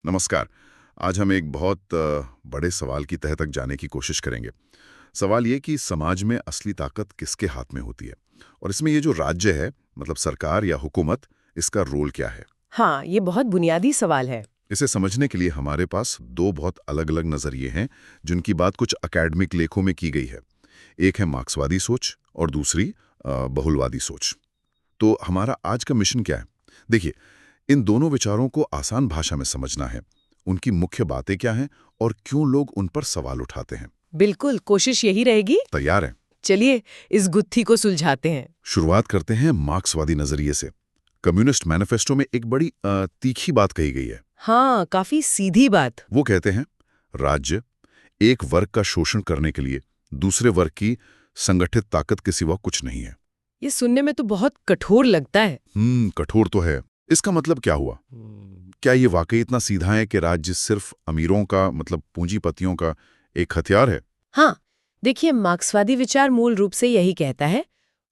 नमस्कार। आज हम एक बहुत बड़े सवाल की तह तक जाने की कोशिश करेंगे। सवाल ये कि समाज में असली ताकत किसके हाथ में होती है और इसमें ये जो राज्य है, मतलब सरकार या हुकूमत, इसका रोल क्या है। हाँ, ये बहुत बुनियादी सवाल है। इसे समझने के लिए हमारे पास दो बहुत अलग अलग नज़रिए हैं जिनकी बात कुछ अकेडमिक लेखों में की गई है। एक है मार्क्सवादी सोच और दूसरी बहुलवादी सोच। तो हमारा आज का मिशन क्या है? देखिए, इन दोनों विचारों को आसान भाषा में समझना है। उनकी मुख्य बातें क्या हैं और क्यों लोग उन पर सवाल उठाते हैं। बिल्कुल, कोशिश यही रहेगी। तैयार हैं? चलिए, इस गुत्थी को सुलझाते हैं। शुरुआत करते हैं मार्क्सवादी नजरिए से। कम्युनिस्ट मैनिफेस्टो में एक बड़ी तीखी बात कही गई है। हाँ, काफी सीधी बात। वो कहते हैं, राज्य एक वर्ग का शोषण करने के लिए दूसरे वर्ग की संगठित ताकत के सिवा कुछ नहीं है। ये सुनने में तो बहुत कठोर लगता है। कठोर तो है। इसका मतलब क्या हुआ? क्या ये वाकई इतना सीधा है कि राज्य सिर्फ अमीरों का, मतलब पूंजीपतियों का एक हथियार है? हाँ, देखिए, मार्क्सवादी विचार मूल रूप से यही कहता है।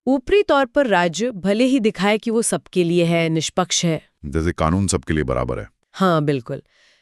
ऊपरी तौर पर राज्य भले ही दिखाए कि वो सबके लिए है, निष्पक्ष है, जैसे कानून सबके लिए बराबर है। हाँ बिल्कुल,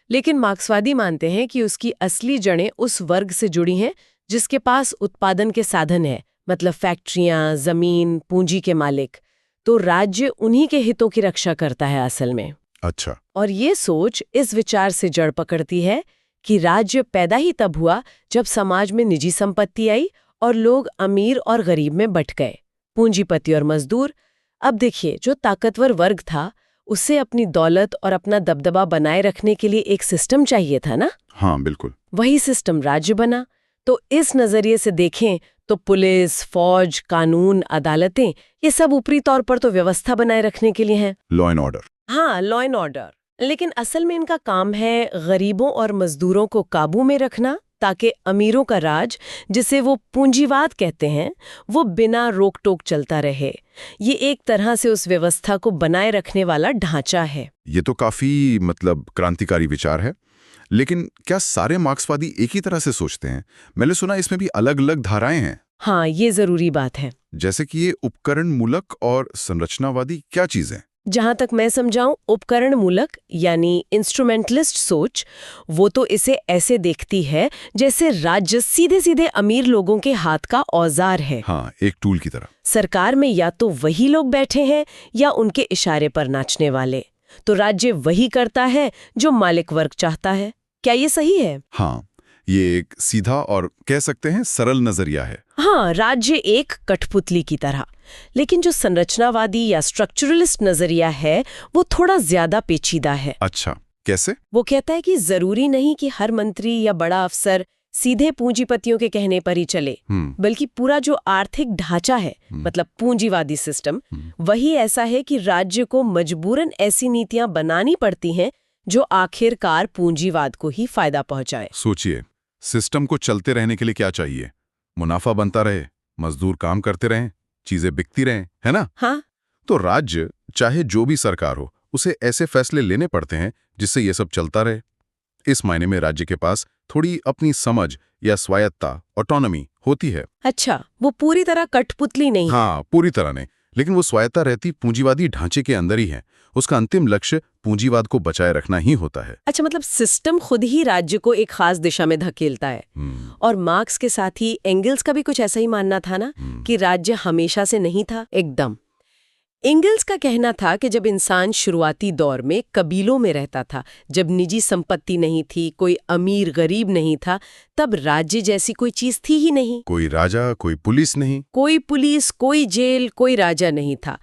लेकिन मार्क्सवादी मानते हैं कि उसकी असली जड़ें उस वर्ग से जुड़ी हैं जिसके पास उत्पादन के साधन है, मतलब फैक्ट्रियां, जमीन, पूंजी के मालिक। तो राज्य उन्हीं के हितों की रक्षा करता है असल में। अच्छा। और ये सोच इस विचार से जड़ पकड़ती है कि राज्य पैदा ही तब हुआ जब समाज में निजी संपत्ति आई और लोग अमीर और गरीब में बंट गए, पूंजीपति और मजदूर। अब देखिए, जो ताकतवर वर्ग था उसे अपनी दौलत और अपना दबदबा बनाए रखने के लिए एक सिस्टम चाहिए था ना। हाँ बिल्कुल। वही सिस्टम राज्य बना। तो इस नजरिए से देखें तो पुलिस, फौज, कानून, अदालतें, ये सब ऊपरी तौर पर तो व्यवस्था बनाए रखने के लिए हैं। Law and order. हाँ, लॉ एंड ऑर्डर। लेकिन असल में इनका काम है गरीबों और मजदूरों को काबू में रखना, ताकि अमीरों का राज, जिसे वो पूंजीवाद कहते हैं, वो बिना रोक टोक चलता रहे। ये एक तरह से उस व्यवस्था को बनाए रखने वाला ढांचा है। ये तो काफी मतलब क्रांतिकारी विचार है। लेकिन क्या सारे मार्क्सवादी एक ही तरह से सोचते हैं? मैंने सुना इसमें भी अलग अलग धाराएं हैं। हाँ, ये जरूरी बात है। जैसे कि ये उपकरण मूलक और संरचनावादी क्या चीजें? जहां तक मैं समझाऊं, उपकरण मूलक यानी इंस्ट्रूमेंटलिस्ट सोच, वो तो इसे ऐसे देखती है जैसे राज्य सीधे सीधे अमीर लोगों के हाथ का औजार है। हाँ, एक टूल की तरह। सरकार में या तो वही लोग बैठे हैं या उनके इशारे पर नाचने वाले। तो राज्य वही करता है जो मालिक वर्ग चाहता है। क्या ये सही है? हाँ, ये एक सीधा और कह सकते हैं सरल नजरिया है। हाँ, राज्य एक कठपुतली की तरह। लेकिन जो संरचनावादी या स्ट्रक्चरलिस्ट नजरिया है वो थोड़ा ज्यादा पेचीदा है। अच्छा, कैसे? वो कहता है कि जरूरी नहीं कि हर मंत्री या बड़ा अफसर सीधे पूंजीपतियों के कहने पर ही चले, बल्कि पूरा जो आर्थिक ढांचा है, मतलब पूंजीवादी सिस्टम, वही ऐसा है कि राज्य को मजबूरन ऐसी नीतियां बनानी पड़ती हैं जो आखिरकार पूंजीवाद को ही फायदा पहुंचाए। सोचिए, सिस्टम को चलते रहने के लिए क्या चाहिए? मुनाफा बनता रहे, मजदूर काम करते रहें, चीजें बिकती रहें, है ना? हाँ, तो राज्य, चाहे जो भी सरकार हो, उसे ऐसे फैसले लेने पड़ते हैं जिससे ये सब चलता रहे। इस मायने में राज्य के पास थोड़ी अपनी समझ या स्वायत्ता, ऑटोनॉमी होती है। अच्छा, वो पूरी तरह कठपुतली नहीं। हाँ, पूरी तरह नहीं, लेकिन वो स्वायत्ता रहती पूंजीवादी ढांचे के अंदर ही है। उसका अंतिम लक्ष्य पूंजीवाद को बचाए रखना ही होता है। अच्छा, मतलब सिस्टम खुद ही राज्य को एक खास दिशा में धकेलता है। और मार्क्स के साथ ही एंगल्स का भी कुछ ऐसा ही मानना था ना, कि राज्य हमेशा से नहीं था एकदम। एंगल्स का कहना था कि जब इंसान शुरुआती दौर में कबीलों में रहता था, जब निजी संपत्ति नहीं थी, कोई अमीर गरीब नहीं था, तब राज्य जैसी कोई चीज थी ही नहीं। कोई राजा, कोई पुलिस नहीं। कोई पुलिस, कोई जेल, कोई राजा नहीं था।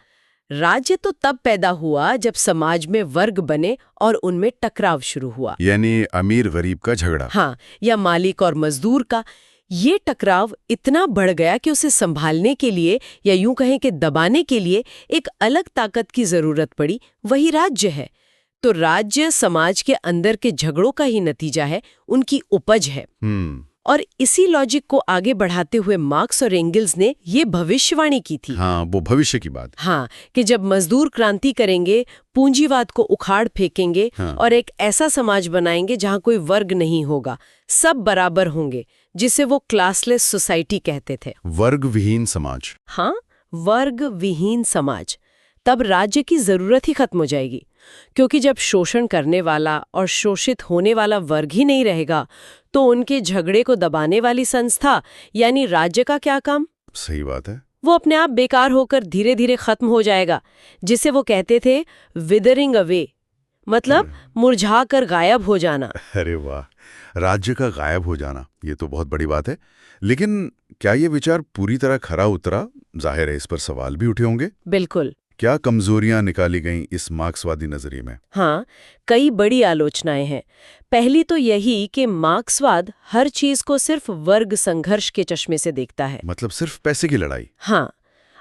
राज्य तो तब पैदा हुआ जब समाज में वर्ग बने और उनमें टकराव शुरू हुआ, यानी अमीर गरीब का झगड़ा। हाँ, या मालिक और मजदूर का। ये टकराव इतना बढ़ गया कि उसे संभालने के लिए, या यूं कहें कि दबाने के लिए, एक अलग ताकत की जरूरत पड़ी। वही राज्य है। तो राज्य समाज के अंदर के झगड़ों का ही नतीजा है, उनकी उपज है। और इसी लॉजिक को आगे बढ़ाते हुए मार्क्स और एंगल्स ने ये भविष्यवाणी की थी। हाँ, वो भविष्य की बात। हाँ, कि जब मजदूर क्रांति करेंगे, पूंजीवाद को उखाड़ फेंकेंगे, और एक ऐसा समाज बनाएंगे जहां कोई वर्ग नहीं होगा, सब बराबर होंगे, जिसे वो क्लासलेस सोसाइटी कहते थे। वर्ग विहीन समाज। हाँ, वर्ग विहीन समाज। तब राज्य की जरूरत ही खत्म हो जाएगी। क्योंकि जब शोषण करने वाला और शोषित होने वाला वर्ग ही नहीं रहेगा तो उनके झगड़े को दबाने वाली संस्था यानी राज्य का क्या काम? सही बात है। वो अपने आप बेकार होकर धीरे धीरे खत्म हो जाएगा, जिसे वो कहते थे विदरिंग अवे, मतलब मुरझा कर गायब हो जाना। अरे वाह, राज्य का गायब हो जाना, ये तो बहुत बड़ी बात है। लेकिन क्या ये विचार पूरी तरह खरा उतरा? जाहिर है इस पर सवाल भी उठे होंगे। बिल्कुल। क्या कमजोरियां निकाली गईं इस मार्क्सवादी नजरिए में? हाँ, कई बड़ी आलोचनाएं हैं। पहली तो यही कि मार्क्सवाद हर चीज को सिर्फ वर्ग संघर्ष के चश्मे से देखता है। मतलब सिर्फ पैसे की लड़ाई? हाँ,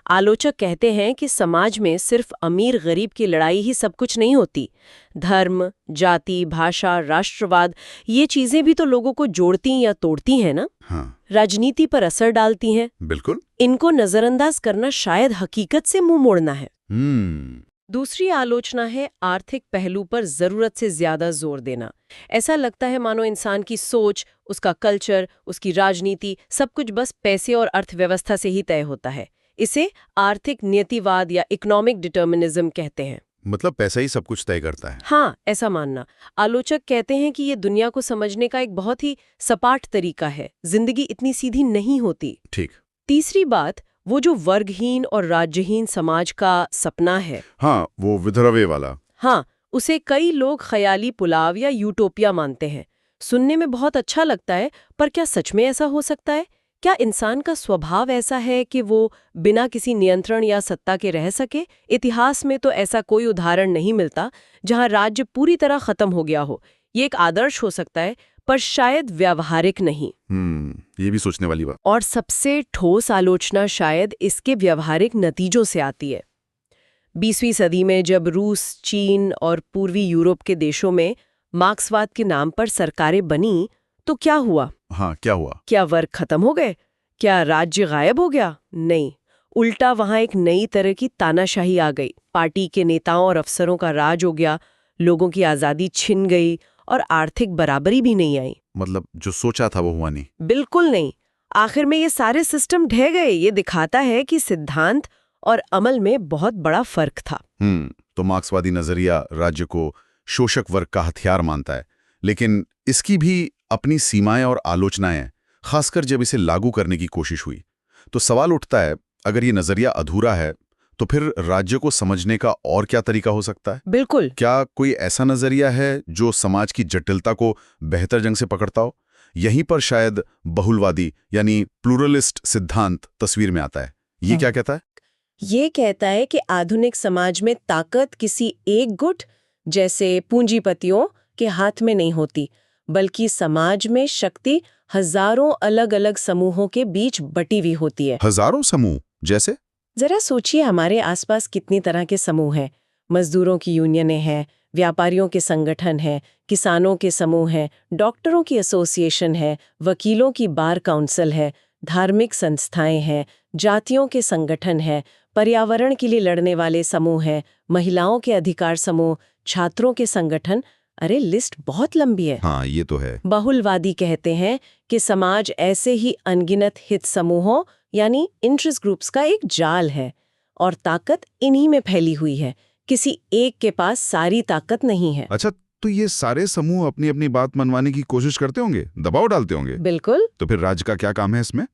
आलोचक कहते हैं कि समाज में सिर्फ अमीर गरीब की लड़ाई ही सब कुछ नहीं होती। धर्म, जाति, भाषा, राष्ट्रवाद, ये चीजें भी तो लोगों को जोड़ती या तोड़ती हैं ना। हाँ, राजनीति पर असर डालती हैं। बिल्कुल। इनको नजरअंदाज करना शायद हकीकत से मुंह मोड़ना है। हम्म। दूसरी आलोचना है आर्थिक पहलू पर जरूरत से ज्यादा जोर देना। ऐसा लगता है मानो इंसान की सोच, उसका कल्चर, उसकी राजनीति, सब कुछ बस पैसे और अर्थव्यवस्था से ही तय होता है। इसे आर्थिक नियतिवाद या इकोनॉमिक डिटर्मिनिज्म कहते हैं। मतलब पैसा ही सब कुछ तय करता है? हाँ, ऐसा मानना। आलोचक कहते हैं कि ये दुनिया को समझने का एक बहुत ही सपाट तरीका है। जिंदगी इतनी सीधी नहीं होती। ठीक। तीसरी बात, वो जो वर्गहीन और राज्यहीन समाज का सपना है, हाँ, वो विधरवे वाला। हाँ, उसे कई लोग ख्याली पुलाव या यूटोपिया मानते हैं। सुनने में बहुत अच्छा लगता है, पर क्या सच में ऐसा हो सकता है? क्या इंसान का स्वभाव ऐसा है कि वो बिना किसी नियंत्रण या सत्ता के रह सके? इतिहास में तो ऐसा कोई उदाहरण नहीं मिलता जहां राज्य पूरी तरह खत्म हो गया हो। ये एक आदर्श हो सकता है, पर शायद व्यावहारिक नहीं। ये भी सोचने वाली बात। और सबसे ठोस आलोचना शायद इसके व्यावहारिक नतीजों से आती है। 20वीं सदी में जब रूस, चीन और पूर्वी यूरोप के देशों में मार्क्सवाद के नाम पर सरकारें बनी, तो क्या हुआ? हाँ, क्या हुआ? क्या वर्ग खत्म हो गए? क्या राज्य गायब हो गया? नहीं, उल्टा वहां एक नई तरह की तानाशाही आ गई। पार्टी के नेताओं और अफसरों का राज हो गया, लोगों की आजादी छिन गई और आर्थिक बराबरी भी नहीं आई। मतलब जो सोचा था वो हुआ नहीं? बिल्कुल नहीं। आखिर में ये सारे सिस्टम ढह गए। ये दिखाता है कि सिद्धांत और अमल में बहुत बड़ा फर्क था। तो मार्क्सवादी नजरिया राज्य को शोषक वर्ग का हथियार मानता है, लेकिन इसकी भी अपनी सीमाएं और आलोचनाएं हैं, खासकर जब इसे लागू करने की कोशिश हुई। तो सवाल उठता है, अगर ये नजरिया अधूरा है तो फिर राज्य को समझने का और क्या तरीका हो सकता है? बिल्कुल। क्या कोई ऐसा नजरिया है जो समाज की जटिलता को बेहतर ढंग से पकड़ता हो? यहीं पर शायद बहुलवादी यानी प्लूरलिस्ट सिद्धांत तस्वीर में आता है। ये क्या कहता है? ये कहता है कि आधुनिक समाज में ताकत किसी एक गुट जैसे पूंजीपतियों के हाथ में नहीं होती, बल्कि समाज में शक्ति हजारों अलग अलग समूहों के बीच बटी हुई होती है। हजारों समूह जैसे? जरा सोचिए, हमारे आसपास कितनी तरह के समूह हैं। मजदूरों की यूनियनें हैं, व्यापारियों के संगठन हैं, किसानों के समूह हैं, डॉक्टरों की एसोसिएशन है, वकीलों की बार काउंसिल है, धार्मिक संस्थाएं हैं, जातियों के संगठन है, पर्यावरण के लिए लड़ने वाले समूह हैं, महिलाओं के अधिकार समूह, छात्रों के संगठन। अरे लिस्ट बहुत लंबी है। हाँ, ये तो है। बहुलवादी कहते हैं कि समाज ऐसे ही अनगिनत हित समूहों यानी इंटरेस्ट ग्रुप्स का एक जाल है और ताकत इन्हीं में फैली हुई है। किसी एक के पास सारी ताकत नहीं है। अच्छा, तो ये सारे समूह अपनी अपनी बात मनवाने की कोशिश करते होंगे, दबाव डालते होंगे? बिल्कुल। तो फिर राज्य का क्या काम है इसमें?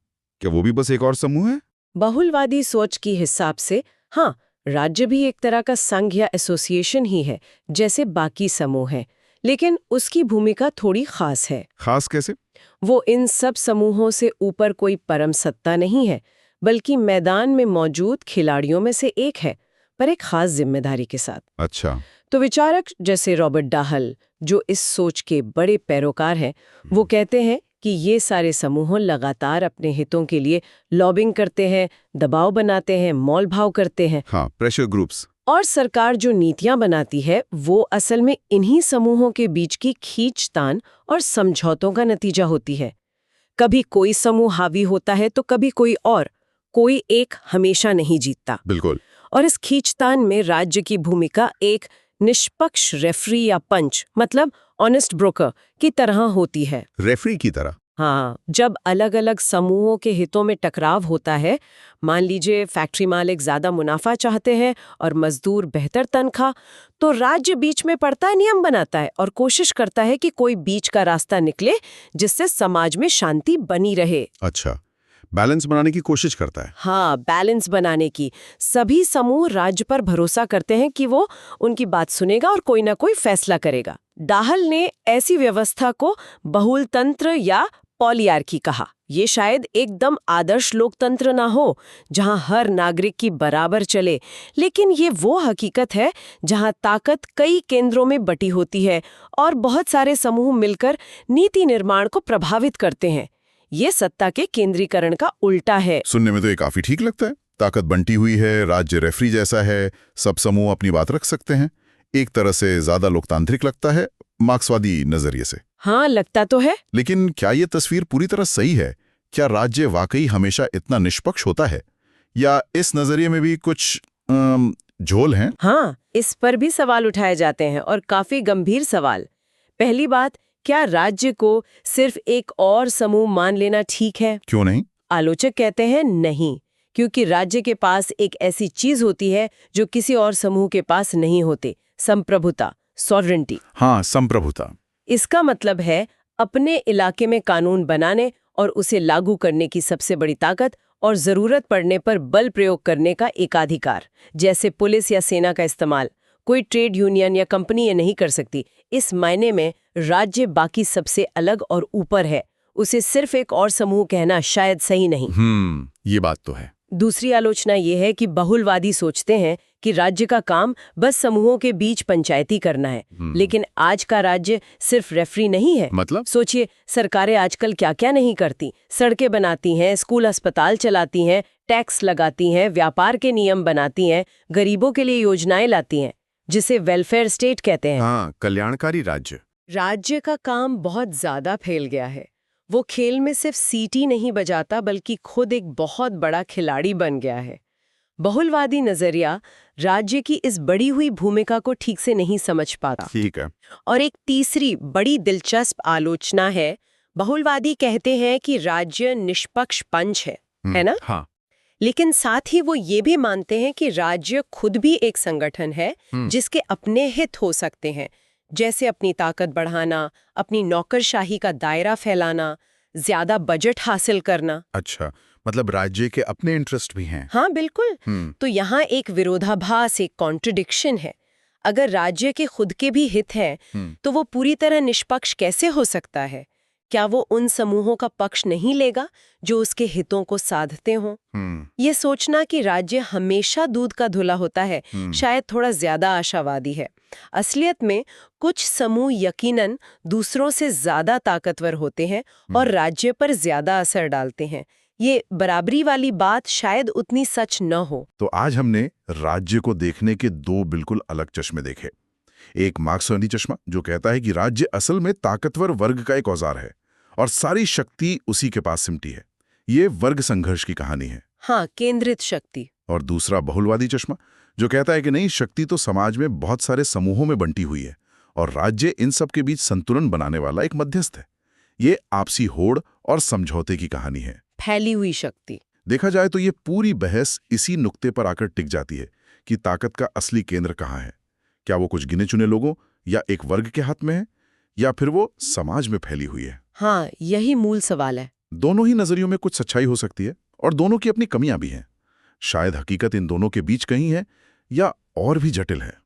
क्या वो भी बस एक और समूह है? बहुलवादी सोच की हिसाब से हाँ, राज्य भी एक तरह का संघ या एसोसिएशन ही है जैसे बाकी समूह हैं, लेकिन उसकी भूमिका थोड़ी खास है। खास कैसे? वो इन सब समूहों से ऊपर कोई परम सत्ता नहीं है, बल्कि मैदान में मौजूद खिलाड़ियों में से एक है, पर एक खास जिम्मेदारी के साथ। अच्छा। तो विचारक जैसे रॉबर्ट डाहल, जो इस सोच के बड़े पैरोकार हैं, वो कहते हैं कि ये सारे समूह लगातार अपने हितों के लिए लॉबिंग करते हैं, दबाव बनाते हैं, मोल भाव करते हैं। हाँ, प्रेशर ग्रुप्स। और सरकार जो नीतियां बनाती है वो असल में इन्हीं समूहों के बीच की खींचतान और समझौतों का नतीजा होती है। कभी कोई समूह हावी होता है तो कभी कोई और, कोई एक हमेशा नहीं जीतता। बिल्कुल। और इस खींचतान में राज्य की भूमिका एक निष्पक्ष रेफरी या पंच, मतलब ऑनेस्ट ब्रोकर की तरह होती है। रेफरी की तरह? हाँ, जब अलग अलग समूहों के हितों में टकराव होता है, मान लीजिए फैक्ट्री मालिक ज्यादा मुनाफा चाहते हैं और मजदूर बेहतर तनख्वाह, तो राज्य बीच में पड़ता है, नियम बनाता है और कोशिश करता है कि कोई बीच का रास्ता निकले जिससे समाज में शांति बनी रहे। अच्छा, बैलेंस बनाने की कोशिश करता है। हाँ, बैलेंस बनाने की। सभी समूह राज्य पर भरोसा करते हैं कि वो उनकी बात सुनेगा और कोई ना कोई फैसला करेगा। डाहल ने ऐसी व्यवस्था को बहुलतंत्र या पॉलियार्की कहा। ये शायद एकदम आदर्श लोकतंत्र ना हो जहां हर नागरिक की बराबर चले, लेकिन ये वो हकीकत है जहां ताकत कई केंद्रों में बटी होती है और बहुत सारे समूह मिलकर नीति निर्माण को प्रभावित करते हैं। ये सत्ता के केंद्रीकरण का उल्टा है। सुनने में तो ये काफी ठीक लगता है। ताकत बंटी हुई है, राज्य रेफरी जैसा है, सब समूह अपनी बात रख सकते हैं। एक तरह से ज्यादा लोकतांत्रिक लगता है, मार्क्सवादी नजरिए से। हाँ, लगता तो है। लेकिन क्या ये तस्वीर पूरी तरह सही है? क्या राज्य वाकई हमेशा इतना निष्पक्ष होता है, या इस नजरिए में भी कुछ झोल हैं? हाँ, इस पर भी सवाल उठाए जाते हैं और काफी गंभीर सवाल। पहली बात, क्या राज्य को सिर्फ एक और समूह मान लेना ठीक है? क्यों नहीं? आलोचक कहते हैं नहीं, क्योंकि राज्य के पास एक ऐसी चीज होती है जो किसी और समूह के पास नहीं होती, संप्रभुता, सॉवरेंटी। हाँ, संप्रभुता। इसका मतलब है अपने इलाके में कानून बनाने और उसे लागू करने की सबसे बड़ी ताकत और जरूरत पड़ने पर बल प्रयोग करने का एकाधिकार, जैसे पुलिस या सेना का इस्तेमाल। कोई ट्रेड यूनियन या कंपनी ये नहीं कर सकती। इस मायने में राज्य बाकी सबसे अलग और ऊपर है। उसे सिर्फ एक और समूह कहना शायद सही नहीं। ये बात तो है। दूसरी आलोचना ये है कि बहुलवादी सोचते हैं कि राज्य का काम बस समूहों के बीच पंचायती करना है। लेकिन आज का राज्य सिर्फ रेफरी नहीं है। मतलब? सोचिए, सरकारें आजकल क्या क्या नहीं करती। सड़कें बनाती हैं, स्कूल अस्पताल चलाती हैं, टैक्स लगाती हैं, व्यापार के नियम बनाती हैं, गरीबों के लिए योजनाएं लाती हैं, जिसे वेलफेयर स्टेट कहते हैं। हाँ, कल्याणकारी राज्य। राज्य का काम बहुत ज्यादा फैल गया है। वो खेल में सिर्फ सीटी नहीं बजाता, बल्कि खुद एक बहुत बड़ा खिलाड़ी बन गया है। बहुलवादी नजरिया राज्य की इस बड़ी हुई भूमिका को ठीक से नहीं समझ पाता। ठीक है। और एक तीसरी बड़ी दिलचस्प आलोचना है, बहुलवादी कहते हैं कि राज्य निष्पक्ष पंच है ना? हाँ। लेकिन साथ ही वो ये भी मानते हैं कि राज्य खुद भी एक संगठन है जिसके अपने हित हो सकते हैं, जैसे अपनी ताकत बढ़ाना, अपनी नौकरशाही का दायरा फैलाना, ज्यादा बजट हासिल करना। अच्छा, मतलब राज्य के अपने इंटरेस्ट भी हैं। हाँ, बिल्कुल। तो यहाँ एक विरोधाभास, एक कॉन्ट्रडिक्शन है। अगर राज्य के खुद के भी हित हैं, तो वो पूरी तरह निष्पक्ष कैसे हो सकता है? क्या वो उन समूहों का पक्ष नहीं लेगा जो उसके हितों को साधते हों? ये सोचना कि राज्य हमेशा दूध का धुला होता है, शायद थोड़ा ज्यादा आशावादी है। असलियत में कुछ समूह यकीनन दूसरों से ज्यादा ताकतवर होते हैं और राज्य पर ज्यादा असर डालते हैं। ये बराबरी वाली बात शायद उतनी सच न हो। तो आज हमने राज्य को देखने के दो बिल्कुल अलग चश्मे देखे। एक मार्क्सवादी चश्मा जो कहता है कि राज्य असल में ताकतवर वर्ग का एक औजार है और सारी शक्ति उसी के पास सिमटी है। ये वर्ग संघर्ष की कहानी है। हाँ, केंद्रित शक्ति। और दूसरा बहुलवादी चश्मा जो कहता है कि नहीं, शक्ति तो समाज में बहुत सारे समूहों में बंटी हुई है और राज्य इन सब के बीच संतुलन बनाने वाला एक मध्यस्थ है। ये आपसी होड़ और समझौते की कहानी है। फैली हुई शक्ति। देखा जाए तो ये पूरी बहस इसी नुक्ते पर आकर टिक जाती है कि ताकत का असली केंद्र कहाँ है। क्या वो कुछ गिने चुने लोगों या एक वर्ग के हाथ में है, या फिर वो समाज में फैली हुई है? हाँ, यही मूल सवाल है। दोनों ही नजरियों में कुछ सच्चाई हो सकती है और दोनों की अपनी कमियां भी हैं। शायद हकीकत इन दोनों के बीच कहीं है या और भी जटिल है।